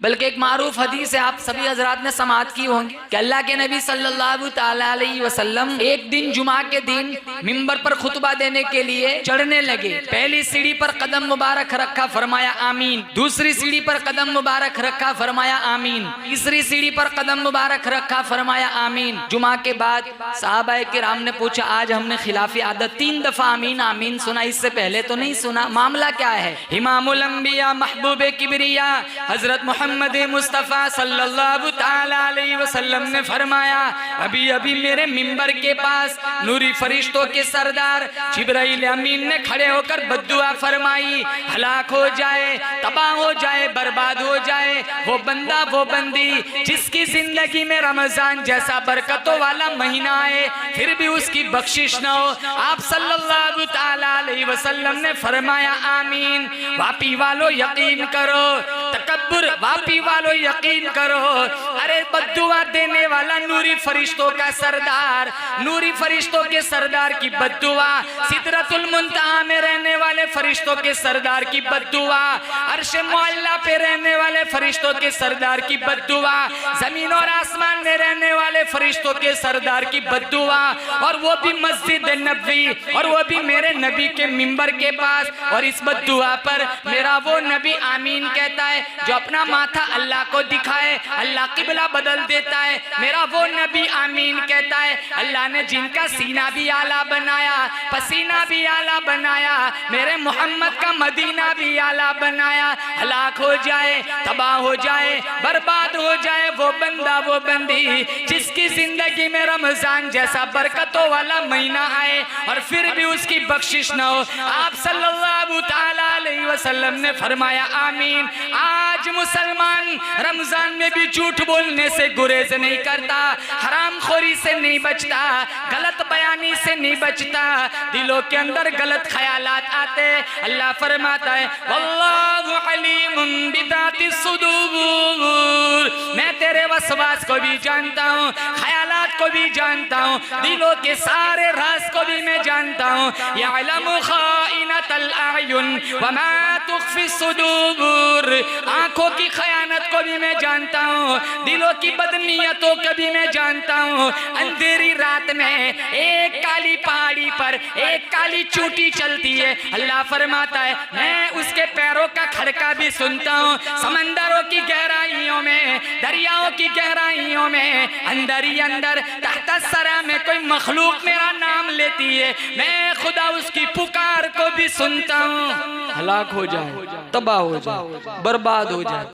बल्कि एक मारूफ हदीस है, आप सभी हजरात ने समाअत की होंगी कि अल्लाह के नबी सल्लल्लाहु तआला अलैहि वसल्लम एक दिन जुमा के दिन मिंबर पर खुतबा देने के लिए चढ़ने लगे। पहली सीढ़ी पर कदम मुबारक रखा, फरमाया आमीन। दूसरी सीढ़ी पर कदम मुबारक रखा, फरमाया आमीन। तीसरी सीढ़ी पर कदम मुबारक रखा, फरमाया आमीन। जुमा के बाद सहाबाए किराम ने पूछा, आज हमने खिलाफी आदत 3 दफा आमीन आमीन सुना, इससे पहले तो नहीं सुना, मामला क्या है? इमामुल अंबिया महबूबे किबरिया हजरत मोहम्मद मुस्तफ़ा सल्लल्लाहु ताला अलैहि वसल्लम ने फरमाया, अभी अभी मेरे मिंबर के पास नूरी फरिश्तों के सरदार जिब्राइल अमीन ने खड़े होकर बद्दुआ फरमाई, हलाक हो जाए, तबाह हो जाए, बर्बाद हो जाए वो बंदा वो बंदी जिसकी जिंदगी में रमजान जैसा बरकतों वाला महीना आए फिर भी उसकी बख्शिश न हो। आप सल्लल्लाहु ताला अलैहि वसल्लम ने फरमाया आमीन। वापी वालों यकीन करो, तकब्बुर वापी वालों यकीन करो, अरे बद्दुआ देने वाला नूरी फरिश्तों का सरदार, नूरी फरिश्तों के सरदार की बद्दुआ, सिदरतुल मुंतहा में रहने वाले फरिश्तों के सरदार की बद्दुआ, अर्शे मुअल्ला पे रहने वाले फरिश्तों के सरदार की बद्दुआ, जमीन और आसमान में रहने वाले फरिश्तों के सरदार की बद्दुआ, और वो भी मस्जिद नबवी, और वो भी मेरे नबी के मिंबर के पास। और इस बद्दुआ पर मेरा वो नबी आमीन कहता है जो अपना माथा अल्लाह को दिखाए, अल्लाह किबला बदल देता है। मेरा वो नबी आमीन कहता है, अल्लाह ने जिनका सीना भी आला बनाया, पसीना भी आला बनाया, मेरे मोहम्मद का मदीना भी आला बनाया। हलाक हो जाए, तबाह हो जाए, बर्बाद हो जाए वो बंदा वो बंदी जिसकी जिंदगी में रमजान जैसा बरकतों वाला महीना आए और फिर भी उसकी बख्शिश न हो। आप सल्लल्लाहु ताला अलैहि वसल्लम ने फरमाया आमीन। आज मुसलमान रमजान में भी झूठ बोलने से गुरेज नहीं करता, हराम खोरी से नहीं बचता, गलत बयानी से नहीं बचता, दिलों के अंदर गलत ख्यालात आते। अल्लाह फरमाता है वल्लाहु अलीमुम बिदातिस सुदूर, मैं तेरे वसवास को भी जानता हूँ, ख्यालात को भी जानता हूँ, दिलों के सारे राज को भी मैं जानता हूँ। यअलमु खाइनतल अयुन वमा तुख्फी सुदूर, आंखों की खयानत को भी मैं जानता हूँ, दिलों की बदनीयतों को भी मैं जानता हूँ। अंधेरी रात में एक काली पहाड़ी पर एक काली चूटी चलती है, अल्लाह फरमाता है मैं उसके पैरों का खड़का भी सुनता हूँ। समंदरों की गहराइयों में, दरियाओं की गहराइयों में, अंदर ही अंदर तहत सरा में कोई मखलूक मेरा नाम लेती है, मैं खुदा उसकी पुकार को भी सुनता हूँ। हलाक हो जाए, तबाह हो जाए, बर्बाद हो जाए।